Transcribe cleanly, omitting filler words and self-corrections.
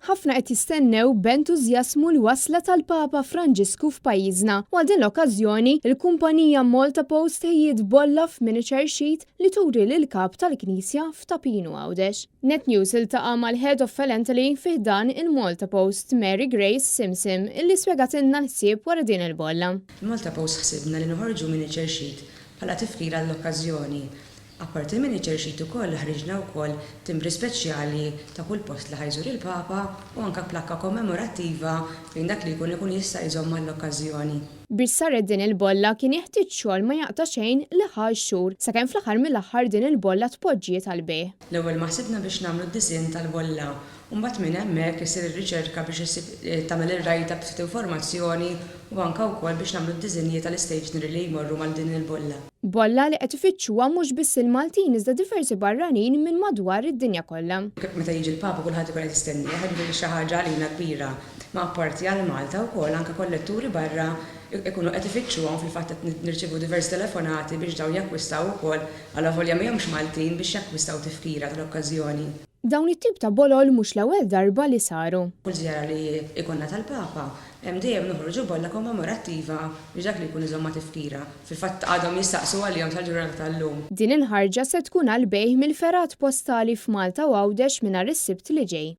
Ħafna qed jistennew b'entużjażmu l-wasla tal-Papa Franġisku f'pajjiżna u għal din l-okkażjoni il-kumpanija Malta Post ħejjiet bolla f'miniature sheet li turi lil-kap tal-Knisja f'Tapinu Għawdex. Net News iltaqa' mal-Head of Philately fih dan il-Malta Post Mary Grace Simsim illi spjegatilna l-ħsieb wara din il-bolla. Malta Post ħsibna li noħorġu miniature sheet bħala tifkira l-okkażjoni. Apparti miniature sheet ukoll ħriġna wkoll timbri speċjali ta' kull post li ħajżur il-Papa u anke plakka kommemorattiva fejn dak li jkun jista' jżomm mal-okkażjoni. Biex saret din il-bolla kien jeħtieġ xogħol ma jaqta' xejn li ħar xhur sakemm fl-aħħar mill-aħħar din il-bolla tpoġġiet għal bejgħ. L-ewwel ma ħsibna biex nagħmlu d-disinn tal-bolla u mbagħad minn hemmhekk isir ir-riċerka biex tagħmel ir-write-up ftit informazzjoni u anke wkoll biex nagħmlu d-diżinji tal-istationery li jmorru mal din il-bolla. Bolla li qed ifittxuha mhux biss il-Maltin iżda diversi barranin minn madwar id-dinja kollha. Meta jiġi l-Papa kulħadd ikun qed jistenni ħaġa xi ħaġa għalina kbira. Ma apparti għal Malta wkoll anke kolletturi barra ikunu qed ifittxuhom fil-fatt qed nirċievu diversi telefonati biex dawn jakkwistaw ukoll għal volja m'hemmx Maltin biex jakkwistaw tifkira tal-okkażjoni. Dawn it-tip ta' bolol mhux l-ewwel darba li saru. Kull żjara li ikonna tal-Papa hemm dejjem noħorġu bolla kommemorattiva biex dak li jkun iżomma tifkira. Fil-fatt għadhom jistaqsu għalihom tal-ġurnata tal-lum. Din il-ħarġa se tkun għal bejgħ mill-ferat postali f'Malta u Għawdex mingħajr is-Sibt li ġej.